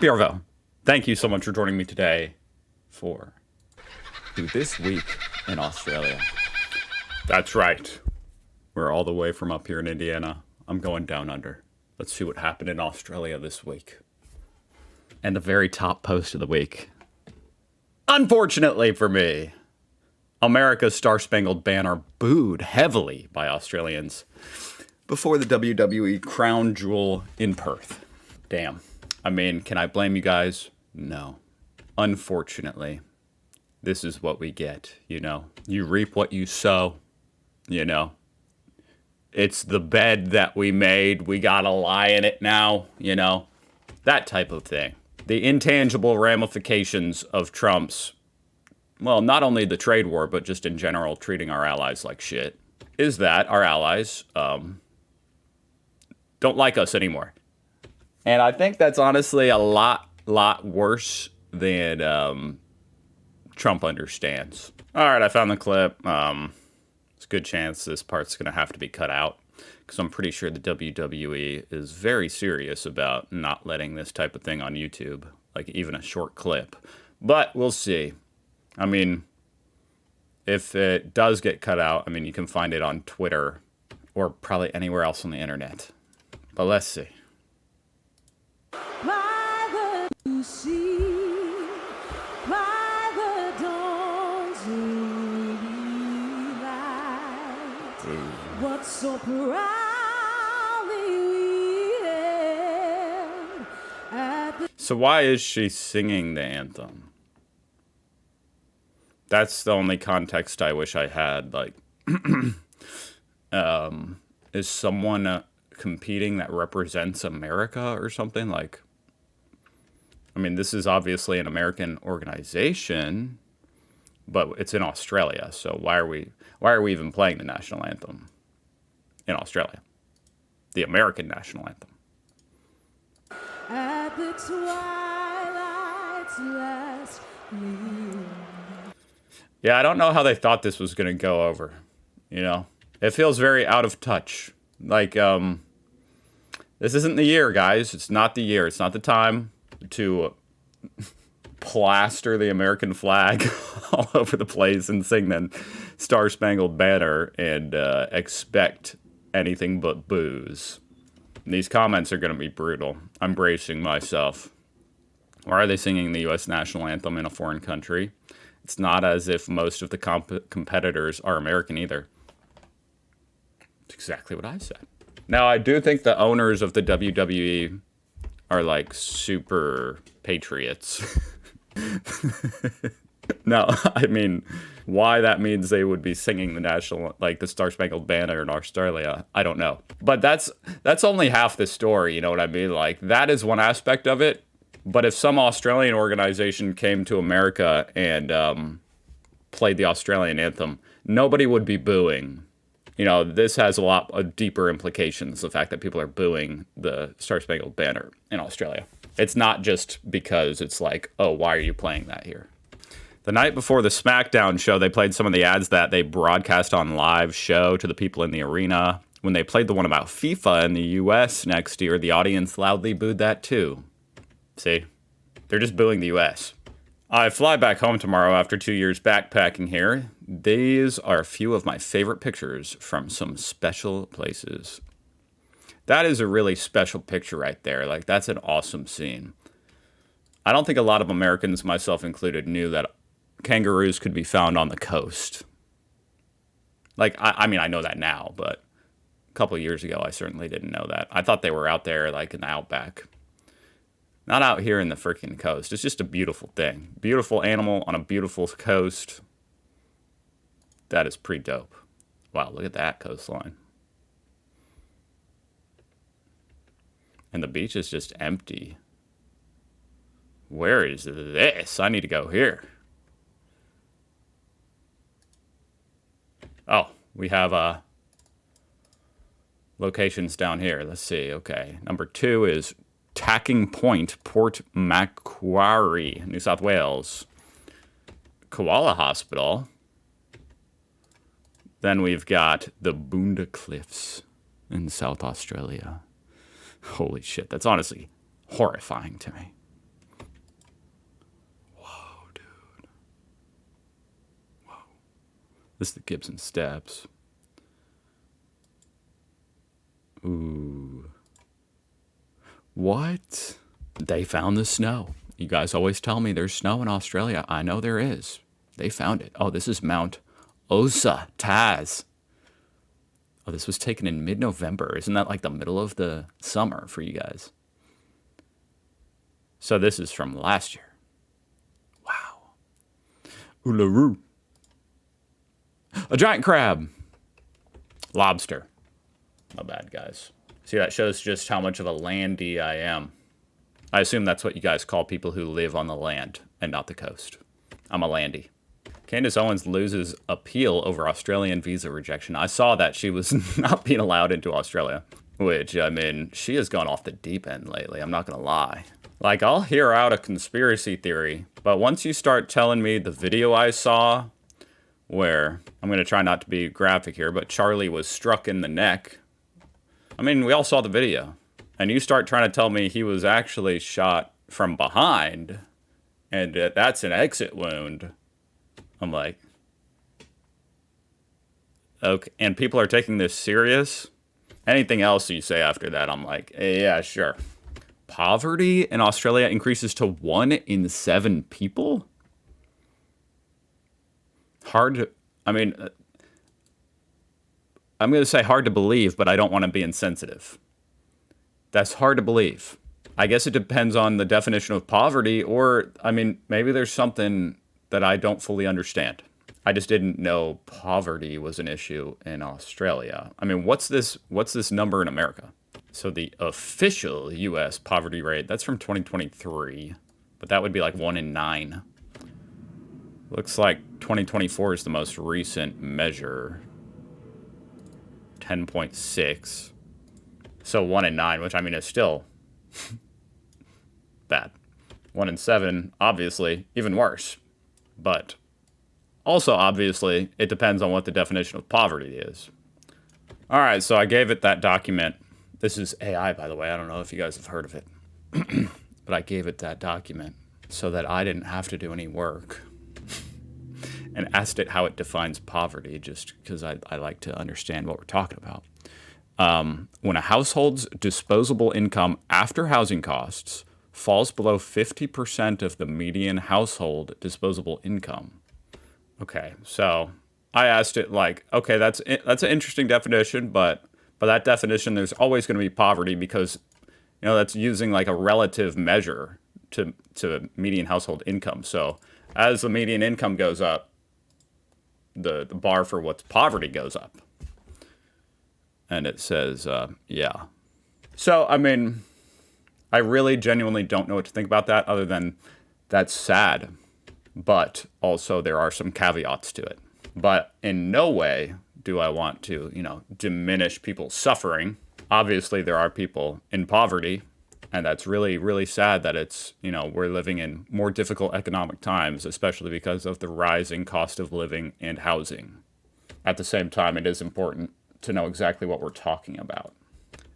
Bjorvo, thank you so much for joining me today for This Week in Australia. That's right. We're all the way from up here in Indiana. I'm going down under. Let's see what happened in Australia this week. And the very top post of the week. Unfortunately for me, America's Star-Spangled Banner booed heavily by Australians before the WWE Crown Jewel in Perth. Damn. I mean, can I blame you guys? No. Unfortunately, this is what we get, you know. You reap what you sow, you know. It's the bed that we made. We gotta lie in it now, you know. That type of thing. The intangible ramifications of Trump's, well, not only the trade war, but just in general treating our allies like shit, is that our allies don't like us anymore. And I think that's honestly a lot worse than Trump understands. All right, I found the clip. It's a good chance this part's going to have to be cut out because I'm pretty sure the WWE is very serious about not letting this type of thing on YouTube, like even a short clip. But we'll see. I mean, if it does get cut out, I mean, you can find it on Twitter or probably anywhere else on the internet. But let's see. By the sea, by the dawn's early light, what so proudly we hailed at the... So why is she singing the anthem? That's the only context I wish I had. Like, is someone competing that represents America or something? Like, I mean, this is obviously an American organization, but it's in Australia. So why are we even playing the national anthem in Australia? The American national anthem. At the twilight's last gleam. Yeah, I don't know how they thought this was going to go over, you know? It feels very out of touch. Like, this isn't the year, guys. It's not the year. It's not the time to plaster the American flag all over the place and sing the Star-Spangled Banner and expect anything but boos. These comments are going to be brutal. I'm bracing myself. Why are they singing the U.S. national anthem in a foreign country? It's not as if most of the competitors are American either. It's exactly what I said. Now, I do think the owners of the WWE are like super patriots. No, I mean, why that means they would be singing the national, like the Star-Spangled Banner in Australia, I don't know. But that's only half the story, you know what I mean? Like, that is one aspect of it. But if some Australian organization came to America and played the Australian anthem, nobody would be booing. You know, this has a lot of deeper implications, the fact that people are booing the Star-Spangled Banner in Australia. It's not just because it's like, oh, why are you playing that here? The night before the SmackDown show, they played some of the ads that they broadcast on live show to the people in the arena. When they played the one about FIFA in the US next year, the audience loudly booed that too. See, they're just booing the U.S. I fly back home tomorrow after 2 years backpacking here. These are a few of my favorite pictures from some special places. That is a really special picture right there. Like, that's an awesome scene. I don't think a lot of Americans, myself included, knew that kangaroos could be found on the coast. Like, I mean, I know that now, but a couple of years ago, I certainly didn't know that. I thought they were out there, like, in the outback. Not out here in the freaking coast. It's just a beautiful thing. Beautiful animal on a beautiful coast. That is pretty dope. Wow, look at that coastline. And the beach is just empty. Where is this? I need to go here. Oh, we have locations down here. Let's see. Okay. Number 2 is Tacking Point, Port Macquarie, New South Wales. Koala Hospital. Then we've got the Boonda Cliffs in South Australia. Holy shit, that's honestly horrifying to me. This is the Gibson Steps. Ooh. What? They found the snow. You guys always tell me there's snow in Australia. I know there is. They found it. Oh, this is Mount Osa, Taz. Oh, this was taken in mid-November. Isn't that like the middle of the summer for you guys? So this is from last year. Wow. Uluru. A giant crab. Lobster. Not bad, guys. See, that shows just how much of a landy I am. I assume that's what you guys call people who live on the land and not the coast. I'm a landy. Candace Owens loses appeal over Australian visa rejection. I saw that she was not being allowed into Australia, which, I mean, she has gone off the deep end lately. I'm not going to lie. Like, I'll hear out a conspiracy theory, but once you start telling me the video I saw where, I'm going to try not to be graphic here, but Charlie was struck in the neck. I mean, we all saw the video. And you start trying to tell me he was actually shot from behind and that's an exit wound. I'm like, okay. And people are taking this serious? Anything else you say after that, I'm like, yeah, sure. Poverty in Australia increases to 1 in 7 people? Hard to, I mean, I'm going to say hard to believe, but I don't want to be insensitive. That's hard to believe. I guess it depends on the definition of poverty, or, I mean, maybe there's something that I don't fully understand. I just didn't know poverty was an issue in Australia. I mean, what's this number in America? So the official US poverty rate, that's from 2023, but that would be like 1 in 9. Looks like 2024 is the most recent measure. 10.6. So 1 in 9, which I mean is still bad. 1 in 7, obviously, even worse. But also, obviously, it depends on what the definition of poverty is. All right, so I gave it that document. This is AI, by the way. I don't know if you guys have heard of it. But I gave it that document so that I didn't have to do any work. And asked it how it defines poverty, just because I like to understand what we're talking about. When a household's disposable income after housing costs falls below 50% of the median household disposable income. Okay, so I asked it like, okay, that's an interesting definition, but by that definition, there's always going to be poverty because, you know, that's using like a relative measure to median household income. So as the median income goes up, the bar for what's poverty goes up. And it says, yeah. So, I mean, I really genuinely don't know what to think about that other than that's sad. But also there are some caveats to it. But in no way do I want to, you know, diminish people's suffering. Obviously, there are people in poverty. And that's really, really sad that it's, you know, we're living in more difficult economic times, especially because of the rising cost of living and housing. At the same time, it is important to know exactly what we're talking about.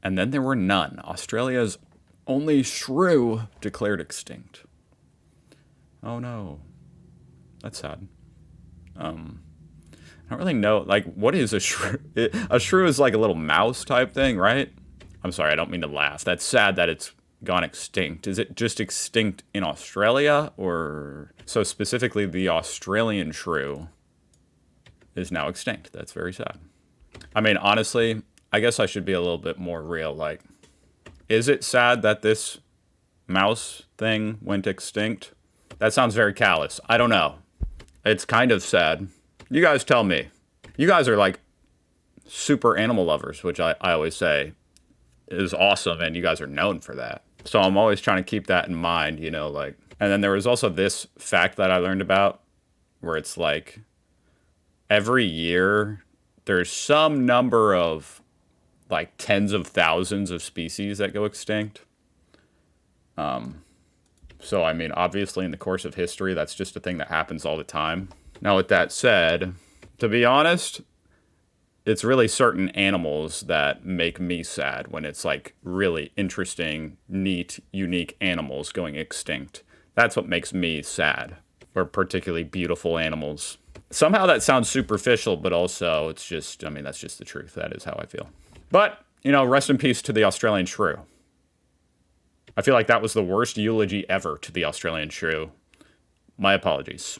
And then there were none. Australia's only shrew declared extinct. Oh no. That's sad. I don't really know, like, what is a shrew? A shrew is like a little mouse type thing, right? I'm sorry, I don't mean to laugh. That's sad that it's gone extinct. Is it just extinct in Australia? Or so specifically the Australian shrew is now extinct. That's very sad. I mean, honestly, I guess I should be a little bit more real. Like, is it sad that this mouse thing went extinct? That sounds very callous. I don't know. It's kind of sad. You guys tell me. You guys are like super animal lovers, which I always say is awesome, and you guys are known for that. So I'm always trying to keep that in mind, you know, like. And then there was also this fact that I learned about where it's like every year there's some number of like tens of thousands of species that go extinct. So, I mean, obviously in the course of history, that's just a thing that happens all the time. Now, with that said, to be honest, it's really certain animals that make me sad when it's like really interesting, neat, unique animals going extinct. That's what makes me sad. or particularly beautiful animals. Somehow that sounds superficial, but also it's just, I mean, that's just the truth. That is how I feel. But, rest in peace to the Australian shrew. I feel like that was the worst eulogy ever to the Australian shrew. My apologies.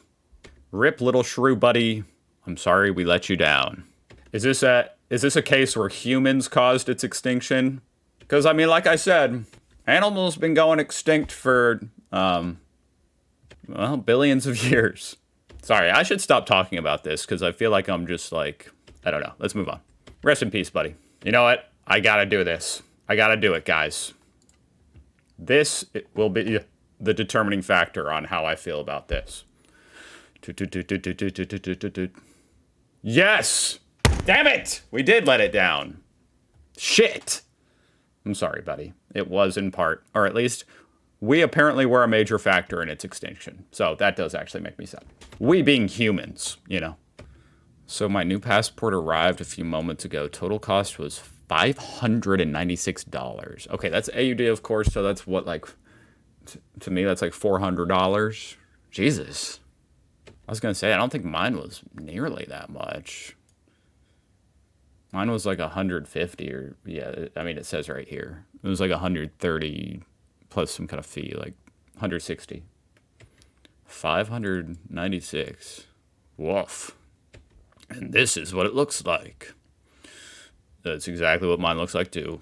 Rip, little shrew buddy. I'm sorry we let you down. Is this a case where humans caused its extinction? Because, I mean, like I said, animals been going extinct for, billions of years. Sorry, I should stop talking about this because I feel like I'm just like, I don't know. Let's move on. Rest in peace, buddy. You know what? I gotta do this. I gotta do it, guys. This will be the determining factor on how I feel about this. Yes! Damn it! We did let it down. Shit! I'm sorry, buddy. It was in part, or at least we apparently were a major factor in its extinction. So that does actually make me sad. We being humans, So my new passport arrived a few moments ago. Total cost was $596. Okay, that's AUD, of course. So that's what, like, to me, that's like $400. Jesus. I was going to say, I don't think mine was nearly that much. Mine was like 150 or, yeah, I mean, it says right here. It was like 130 plus some kind of fee, like 160. 596. Woof. And this is what it looks like. That's exactly what mine looks like too.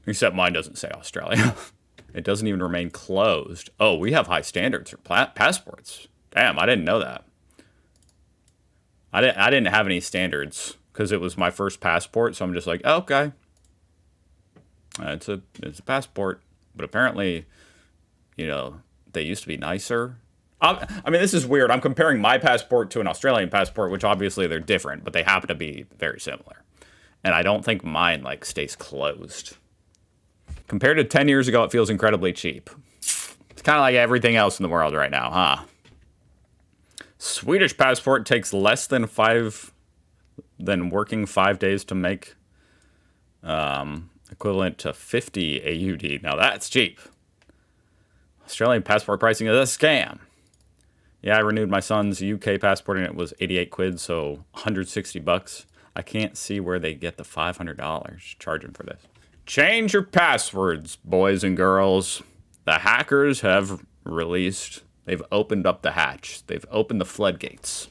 Except mine doesn't say Australia. It doesn't even remain closed. Oh, we have high standards for passports. Damn, I didn't know that. I didn't have any standards because it was my first passport, so I'm just like, oh, okay. It's a passport. But apparently, they used to be nicer. I mean, this is weird. I'm comparing my passport to an Australian passport, which obviously they're different, but they happen to be very similar. And I don't think mine, like, stays closed. Compared to 10 years ago, it feels incredibly cheap. It's kind of like everything else in the world right now, huh? Swedish passport takes less than working 5 days to make, equivalent to 50 AUD. Now that's cheap. Australian passport pricing is a scam. Yeah, I renewed my son's UK passport and it was 88 quid, so 160 bucks. I can't see where they get the $500 charging for this. Change your passwords, boys and girls. The hackers have released. They've opened up the hatch. They've opened the floodgates.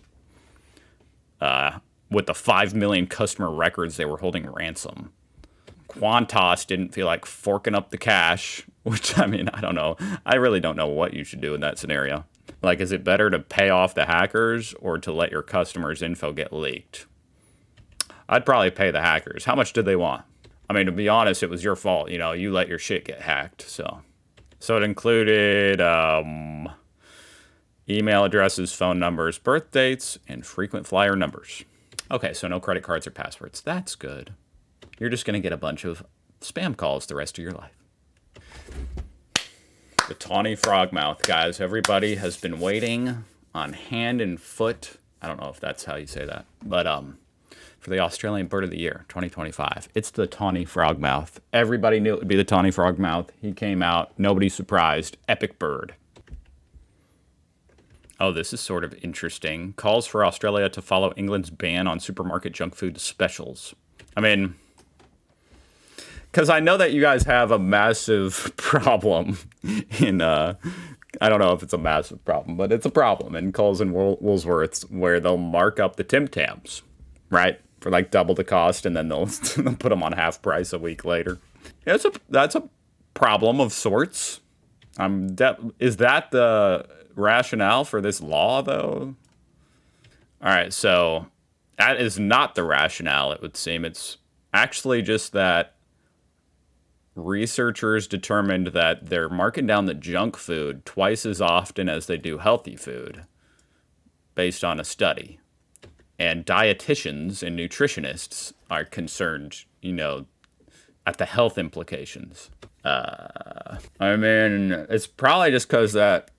With the 5 million customer records they were holding ransom. Qantas didn't feel like forking up the cash, which, I mean, I don't know. I really don't know what you should do in that scenario. Like, is it better to pay off the hackers or to let your customers' info get leaked? I'd probably pay the hackers. How much did they want? I mean, to be honest, it was your fault. You let your shit get hacked. So it included email addresses, phone numbers, birth dates, and frequent flyer numbers. Okay, so no credit cards or passwords. That's good. You're just going to get a bunch of spam calls the rest of your life. The tawny frogmouth, guys. Everybody has been waiting on hand and foot. I don't know if that's how you say that. But for the Australian Bird of the Year, 2025. It's the tawny frogmouth. Everybody knew it would be the tawny frogmouth. He came out. Nobody's surprised. Epic bird. Oh, this is sort of interesting. Calls for Australia to follow England's ban on supermarket junk food specials. I mean, because I know that you guys have a massive problem in, I don't know if it's a massive problem, but it's a problem in Coles and Woolworths where they'll mark up the Tim Tams, right? For like double the cost, and then they'll put them on half price a week later. That's a problem of sorts. Is that the rationale for this law, though? All right, so that is not the rationale, it would seem. It's actually just that researchers determined that they're marking down the junk food twice as often as they do healthy food, based on a study. And dietitians and nutritionists are concerned, at the health implications. I mean, it's probably just because that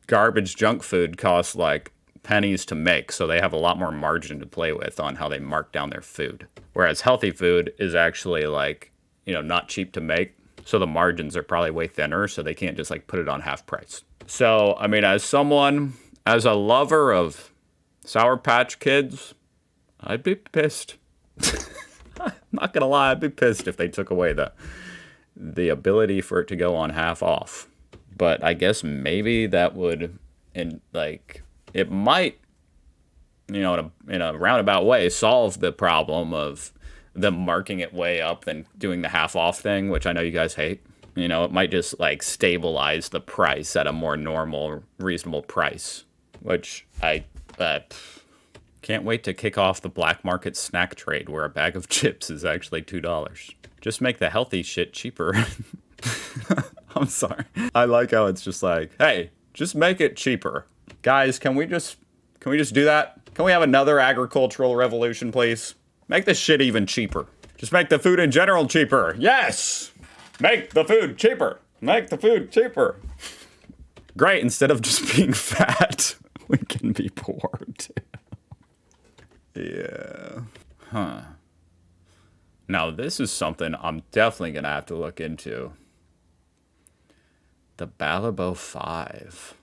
garbage junk food costs like pennies to make, so they have a lot more margin to play with on how they mark down their food. Whereas healthy food is actually like, not cheap to make, so the margins are probably way thinner, so they can't just like put it on half price. So, I mean, as someone as a lover of Sour Patch Kids, I'd be pissed. I'm not gonna lie, I'd be pissed if they took away the ability for it to go on half off. But I guess maybe that would, it might, in a roundabout way, solve the problem of them marking it way up and doing the half off thing, which I know you guys hate. It might just stabilize the price at a more normal, reasonable price, which I can't wait to kick off the black market snack trade where a bag of chips is actually $2. Just make the healthy shit cheaper. I'm sorry. I like how it's just hey, just make it cheaper. Guys, can we just do that? Can we have another agricultural revolution, please? Make this shit even cheaper. Just make the food in general cheaper. Yes! Make the food cheaper. Make the food cheaper. Great, instead of just being fat, we can be poor too. Yeah. Huh. Now, this is something I'm definitely going to have to look into. The Balibo 5.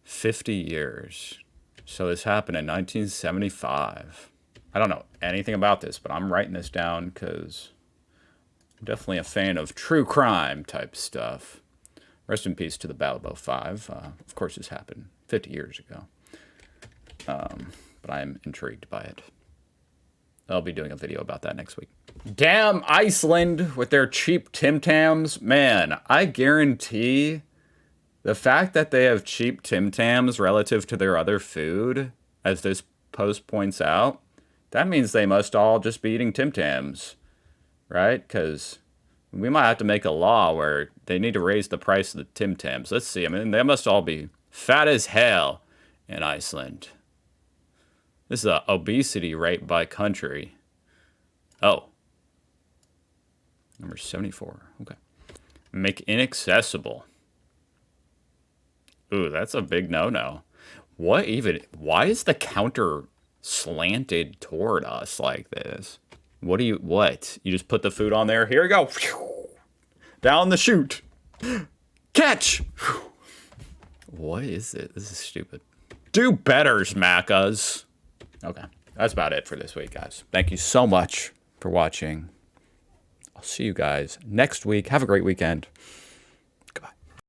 50 years. So this happened in 1975. I don't know anything about this, but I'm writing this down because I'm definitely a fan of true crime type stuff. Rest in peace to the Balibo 5. Of course, this happened 50 years ago. But I am intrigued by it. I'll be doing a video about that next week. Damn Iceland with their cheap Tim Tams. Man, I guarantee the fact that they have cheap Tim Tams relative to their other food, as this post points out, that means they must all just be eating Tim Tams, right? Because we might have to make a law where they need to raise the price of the Tim Tams. Let's see. I mean, they must all be fat as hell in Iceland. This is an obesity rate by country. Oh. Number 74. Okay. Make inaccessible. Ooh, that's a big no-no. Why is the counter slanted toward us like this? What? You just put the food on there? Here we go. Down the chute. Catch. What is it? This is stupid. Do better, Smackers. Okay, that's about it for this week, guys. Thank you so much for watching. I'll see you guys next week. Have a great weekend.